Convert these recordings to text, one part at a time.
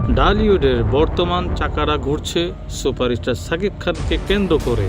ঢালিউডের বর্তমান চাকারা ঘুরছে সুপারস্টার শাকিব খানকে কেন্দ্র করে।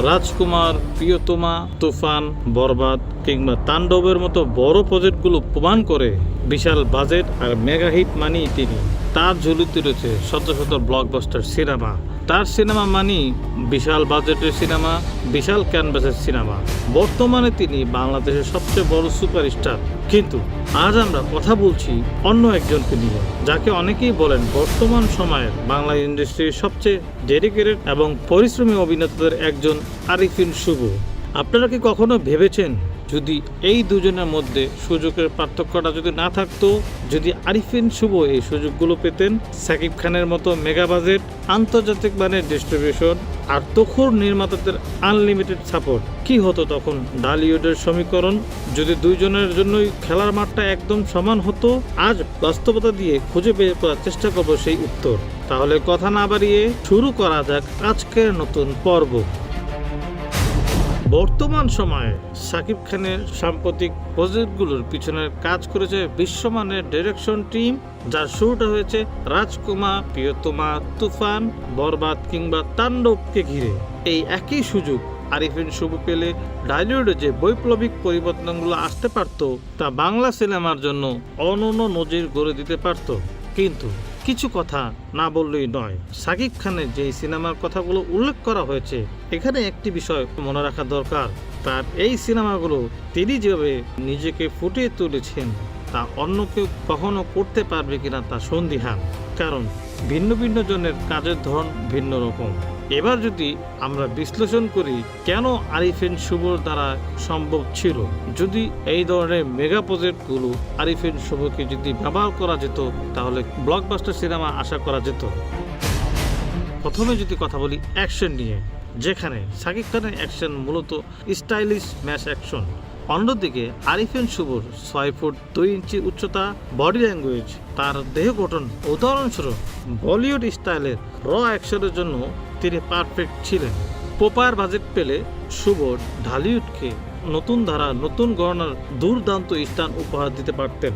রাজকুমার, প্রিয়তমা, তুফান, বরবাদ কিংবা তাণ্ডবের মতো বড় প্রজেক্টগুলো প্রমাণ করে বিশাল বাজেট আর মেগা হিট মানেই তিনি। তার ঝুলিতে রয়েছে শত শত ব্লকবাস্টার সিনেমা। তার সিনেমা মানেই বিশাল বাজেটের সিনেমা, বিশাল ক্যানভাসের সিনেমা। বর্তমানে তিনি বাংলাদেশের সবচেয়ে বড় সুপারস্টার। কিন্তু আজ আমরা কথা বলছি অন্য একজনকে নিয়ে, যাকে অনেকেই বলেন বর্তমান সময়ের বাংলা ইন্ডাস্ট্রির সবচেয়ে ডেডিকেটেড এবং পরিশ্রমী অভিনেতাদের একজন, আরিফিন শুভ। আপনারা কি কখনো ভেবেছেন যদি এই দুজনের মধ্যে সুযোগের পার্থক্যটা যদি না থাকতো, যদি আরিফিন শুভ এই সুযোগগুলো পেতেন, শাকিব খানের মতো মেগা বাজেট, আন্তর্জাতিক মানের ডিস্ট্রিবিউশন আর তুখোর নির্মাতাদের আনলিমিটেড সাপোর্ট, কি হতো তখন ঢালিউডের সমীকরণ? যদি দুইজনের জন্যই খেলার মাঠটা একদম সমান হতো। আজ বাস্তবতা দিয়ে খুঁজে বের করার চেষ্টা করবো সেই উত্তর। তাহলে কথা না বাড়িয়ে শুরু করা যাক আজকের নতুন পর্ব। বর্তমান সময়ে শাকিব খানের সাম্প্রতিক প্রজেক্টগুলোর পিছনে কাজ করেছে বিশ্বমানের ডিরেকশন টিম, যার শুরুটা হয়েছে রাজকুমার, প্রিয়তমা, তুফান, বরবাদ কিংবা তাণ্ডবকে ঘিরে। এই একই সুযোগ আরিফিন শুভ পেলে ঢালিউডে যে বৈপ্লবিক পরিবর্তনগুলো আসতে পারত, তা বাংলা সিনেমার জন্য অনন্য নজির গড়ে দিতে পারত। কিন্তু কিছু কথা না বললেই নয়। শাকিব খানের যে সিনেমার কথাগুলো উল্লেখ করা হয়েছে, এখানে একটি বিষয় মনে রাখা দরকার। তার এই সিনেমাগুলো তিনি যেভাবে নিজেকে ফুটিয়ে তুলেছেন, তা অন্য কেউ কখনো করতে পারবে কিনা তা সন্দিহান। কারণ ভিন্ন ভিন্ন জনের কাজের ধরন ভিন্ন রকম। এবার যদি আমরা বিশ্লেষণ করি কেন আরিফিন শুভর দ্বারা সম্ভব ছিল, যদি এই ধরনের মেগা প্রজেক্টগুলো আরিফিন শুভকে যদি ব্যবহার করা যেত, তাহলে ব্লকবাস্টার সিনেমা আশা করা যেত। প্রথমে যদি কথা বলি অ্যাকশন নিয়ে, যেখানে শাকিব খানের অ্যাকশন মূলত স্টাইলিশ ম্যাশ অ্যাকশন। অন্যদিকে আরিফিন শুভর 6 ফুট 2 ইঞ্চি উচ্চতা, বডি ল্যাঙ্গুয়েজ, তার দেহ গঠন, উদাহরণস্বরূপ বলিউড স্টাইলের র অ্যাকশনের জন্য তিনি পারফেক্ট ছিলেন। প্রপার বাজেট পেলে শুভ ঢালিউডকে নতুন ধারা, নতুন গণনার দুর্দান্ত স্থান উপহার দিতে পারতেন।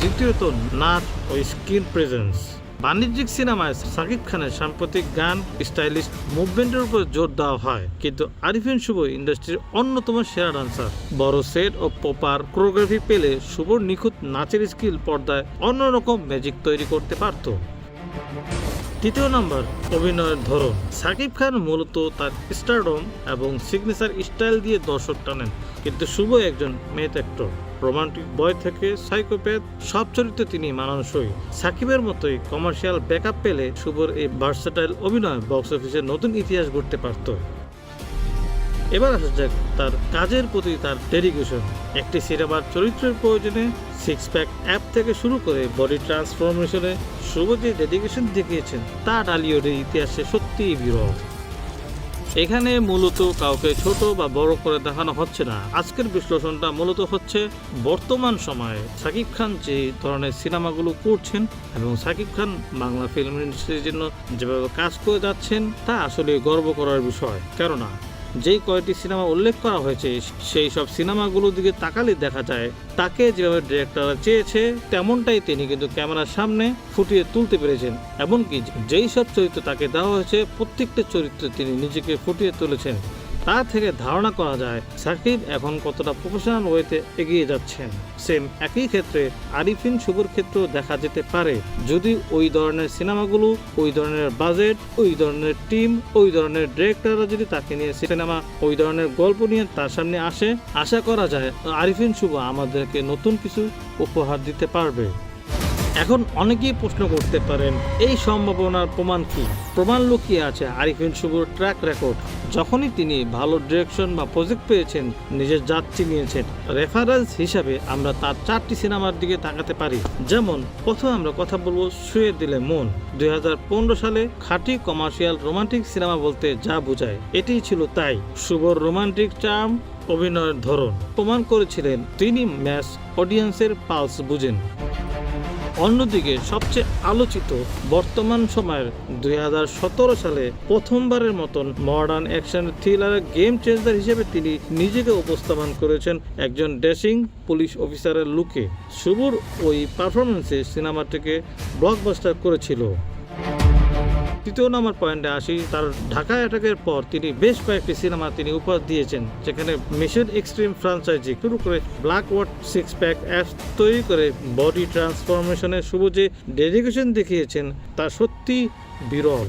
দ্বিতীয়ত নাচ ও স্ক্রিন প্রেজেন্স। বাণিজ্যিক সিনেমায় শাকিব খানের সাম্প্রতিক গান, স্টাইলিশ মুভমেন্টের উপর জোর দেওয়া হয়, কিন্তু আরিফিন শুভ ইন্ডাস্ট্রির অন্যতম সেরা ডান্সার। বড় সেট ও প্রপার কোরিওগ্রাফি পেলে শুভর নিখুঁত নাচের স্কিল পর্দায় অন্যরকম ম্যাজিক তৈরি করতে পারত। তৃতীয় নম্বর, অভিনয়ের ধরন। শাকিব খান মূলত তার স্টারডম এবং সিগনেচার স্টাইল দিয়ে দর্শক টানেন, কিন্তু শুভ একজন মেথ অ্যাক্টর। রোমান্টিক বয় থেকে সাইকোপ্যাথ, সব চরিত্রে তিনি মানানসই। সাকিবের মতোই কমার্শিয়াল ব্যাকআপ পেলে শুভর এই ভার্সেটাইল অভিনয় বক্স অফিসে নতুন ইতিহাস গড়তে পারত। এবার আসা যাক তার কাজের প্রতি তার ডেডিকেশন। একটি সিনেমার চরিত্রের প্রয়োজনে সিক্স প্যাক অ্যাপ থেকে শুরু করে বডি ট্রান্সফরমেশনে শুভ যে ডেডিকেশন দেখিয়েছেন, তা ঢালিউডের ইতিহাসে সত্যিই বিরল। এখানে মূলত কাউকে ছোট বা বড় করে দেখানো হচ্ছে না। আজকের বিশ্লেষণটা মূলত হচ্ছে বর্তমান সময়ে শাকিব খান যে ধরনের সিনেমাগুলো করছেন এবং শাকিব খান বাংলা ফিল্ম ইন্ডাস্ট্রির জন্য যেভাবে কাজ করে যাচ্ছেন, তা আসলে গর্ব করার বিষয়। কেননা যেই কয়েকটি সিনেমা উল্লেখ করা হয়েছে, সেই সব সিনেমাগুলোর দিকে তাকালে দেখা যায় তাকে যেভাবে ডিরেক্টররা চেয়েছে, তেমনটাই তিনি কিন্তু ক্যামেরার সামনে ফুটিয়ে তুলতে পেরেছেন। এমনকি যেই সব চরিত্র তাকে দেওয়া হয়েছে, প্রত্যেকটা চরিত্রে তিনি নিজেকে ফুটিয়ে তুলেছেন। তা থেকে ধারণা করা যায় শাকিব এখন কতটা প্রফেশনাল ওয়েতে এগিয়ে যাচ্ছেন। সেম একই ক্ষেত্রে আরিফিন শুভর ক্ষেত্রেও দেখা যেতে পারে, যদি ওই ধরনের সিনেমাগুলো, ওই ধরনের বাজেট, ওই ধরনের টিম, ওই ধরনের ডিরেক্টররা যদি তাকে নিয়ে সিনেমা, ওই ধরনের গল্প নিয়ে তার সামনে আসে, আশা করা যায় আরিফিন শুভ আমাদেরকে নতুন কিছু উপহার দিতে পারবে। এখন অনেকেই প্রশ্ন করতে পারেন, এই সম্ভাবনার প্রমাণ কি? প্রমাণ লুকিয়ে আছে আরিফিন শুভর ট্র্যাক রেকর্ড। যখনই তিনি ভালো ডিরেকশন বা প্রজেক্ট পেয়েছেন, নিজের যাত্রী নিয়েছেন। রেফারেন্স হিসাবে আমরা তার 4টি সিনেমার দিকে তাকাতে পারি। যেমন প্রথমে আমরা কথা বলবো ছুঁয়ে দিলে মন। 2015 সালে খাঁটি কমার্শিয়াল রোমান্টিক সিনেমা বলতে যা বোঝায়, এটিই ছিল তাই। শুভর রোমান্টিক চার্ম, অভিনয়ের ধরন প্রমাণ করেছিলেন তিনি ম্যাস অডিয়েন্সের পালস বুঝেন। অন্যদিকে সবচেয়ে আলোচিত বর্তমান সময়ের 2017 সালে প্রথমবারের মতন modern action thriller game changer হিসেবে তিনি নিজেকে উপস্থাপন করেছেন একজন ড্যাশিং পুলিশ অফিসারের লুকে। শুভর ওই পারফরমেন্সে সিনেমাটিকে ব্লকবাস্টার করেছিল। তৃতীয় নম্বর পয়েন্টে আসি, তার ঢাকা অ্যাটাকের পর তিনি বেশ কয়েকটি সিনেমা তিনি উপহার দিয়েছেন, যেখানে মিশন এক্সট্রিম ফ্রাঞ্চাইজি শুরু করে black what six pack apps তৈরি করে বডি ট্রান্সফরমেশনে শুভ যে ডেডিকেশন দেখিয়েছেন তা সত্যি বিরল।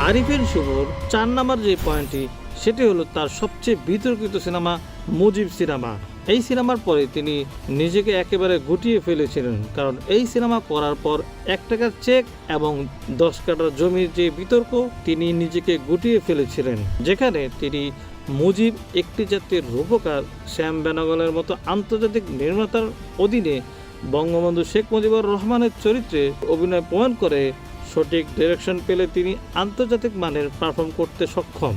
আরিফিন শুভর 4 নম্বর যে পয়েন্টটি সেটি হলো তার সবচেয়ে বিতর্কিত সিনেমা মুজিব সিনেমা। এই সিনেমার পরে তিনি নিজেকে একেবারে গুটিয়ে ফেলেছিলেন, কারণ এই সিনেমা করার পর 1 টাকার চেক এবং 10 কাঠা জমির যে বিতর্ক তিনি নিজেকে গুটিয়ে ফেলেছিলেন, যেখানে তিনি মুজিব একটি জাতির রূপকার শ্যাম বেনাগলের মতো আন্তর্জাতিক নির্মাতার অধীনে বঙ্গবন্ধু শেখ মুজিবুর রহমানের চরিত্রে অভিনয় প্রমাণ করে সঠিক ডিরেকশন পেলে তিনি আন্তর্জাতিক মানের পারফর্ম করতে সক্ষম।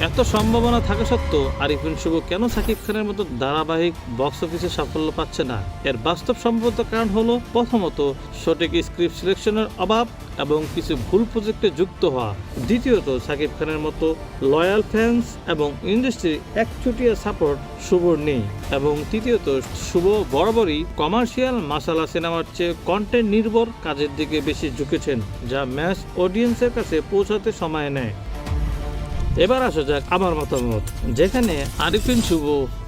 এত সম্ভাবনা থাকা সত্ত্বেও আরিফিন শুভ কেন সাকিব খানের মতো ধারাবাহিক বক্স অফিসে সাফল্য পাচ্ছে না? এর বাস্তবসম্মত কারণ হলো, প্রথমত সঠিক স্ক্রিপ্ট সিলেকশনের অভাব এবং কিছু ভুল প্রজেক্টে যুক্ত হওয়া। দ্বিতীয়ত সাকিব খানের মতো লয়াল ফ্যান্স এবং ইন্ডাস্ট্রির একচুটিয়া সাপোর্ট শুভর নেই। এবং তৃতীয়ত শুভ বরাবরই কমার্শিয়াল মাসালা সিনেমার চেয়ে কন্টেন্ট নির্ভর কাজের দিকে বেশি ঝুঁকেছেন, যা ম্যাস অডিয়েন্সের কাছে পৌঁছাতে সময় নেয়। এবার আসা যাক আমার মতামত, যেখানে আরিফিন শুভ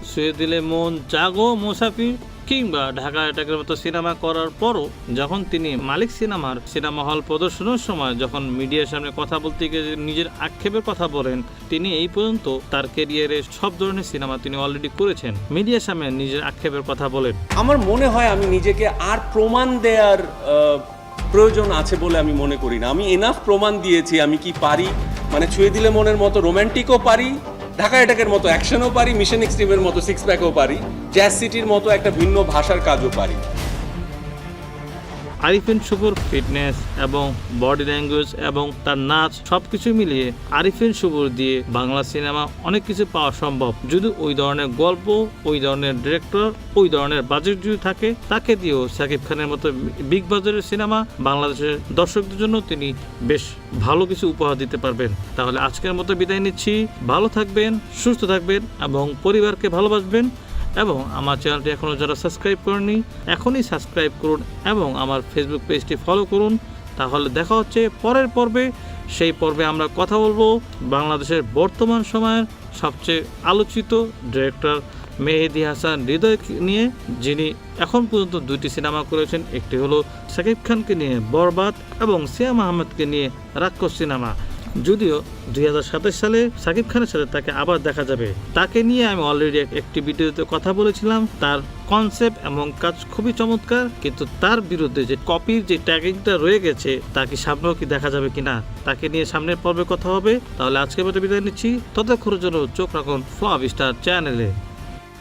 ছুঁয়ে দিলে মন, জাগো, মুসাফির কিংবা ঢাকা অ্যাটাকের মতো সিনেমা করার পরও যখন তিনি মালিক সিনেমার সিনেমা হল প্রদর্শনের সময় যখন মিডিয়ার সামনে কথা বলতে গিয়ে নিজের আক্ষেপের কথা বলেন, তিনি এই পর্যন্ত তার ক্যারিয়ারে সব ধরনের সিনেমা তিনি অলরেডি করেছেন। মিডিয়ার সামনে নিজের আক্ষেপের কথা বলেন। আমার মনে হয় আমি নিজেকে আর প্রমাণ দেওয়ার প্রয়োজন আছে বলে আমি মনে করি না। আমি এনাফ প্রমাণ দিয়েছি আমি কি পারি, মানে ছুঁয়ে দিলে মনের মতো রোম্যান্টিকও পারি, ঢাকা অ্যাটাকের মতো অ্যাকশনও পারি, মিশন এক্সট্রিমের মতো সিক্স প্যাকও পারি, জ্যাজ সিটির মতো একটা ভিন্ন ভাষার কাজও পারি। আরিফিন শুভর ফিটনেস এবং বডি ল্যাঙ্গুয়েজ এবং তার নাচ সবকিছু মিলিয়ে আরিফিন শুভর দিয়ে বাংলা সিনেমা অনেক কিছু পাওয়া সম্ভব, যদি ওই ধরনের গল্প, ওই ধরনের ডিরেক্টর, ওই ধরনের বাজেট যদি থাকে, তাকে দিয়েও সাকিব খানের মতো বিগ বাজারের সিনেমা বাংলাদেশের দর্শকদের জন্য তিনি বেশ ভালো কিছু উপহার দিতে পারবেন। তাহলে আজকের মতো বিদায় নিচ্ছি। ভালো থাকবেন, সুস্থ থাকবেন এবং পরিবারকে ভালোবাসবেন। এবং আমার চ্যানেলটি এখনও যারা সাবস্ক্রাইব করেনি এখনই সাবস্ক্রাইব করুন এবং আমার ফেসবুক পেজটি ফলো করুন। তাহলে দেখা হচ্ছে পরের পর্বে। সেই পর্বে আমরা কথা বলবো বাংলাদেশের বর্তমান সময়ের সবচেয়ে আলোচিত ডিরেক্টর মেহেদী হাসান হৃদয় নিয়ে, যিনি এখন পর্যন্ত 2টি সিনেমা করেছেন। একটি হলো সাকিব খানকে নিয়ে বরবাদ এবং সিয়াম আহমেদকে নিয়ে রাক্ষস সিনেমা। যদিও 2027 সালে সাকিব খানের সাথে তাকে আবার দেখা যাবে, তাকে নিয়ে আমি অলরেডি একটি ভিডিওতে কথা বলেছিলাম। তার কনসেপ্ট এবং কাজ খুবই চমৎকার, কিন্তু তার বিরুদ্ধে যে কপির যে ট্যাগিংটা রয়ে গেছে তা কি সামনেও কি দেখা যাবে কিনা, তাকে নিয়ে সামনের পর্বে কথা হবে। তাহলে আজকের মতো বিদায় নিচ্ছি। ততক্ষণের জন্য চোখ রাখুন ফ্লাভ স্টার চ্যানেলে।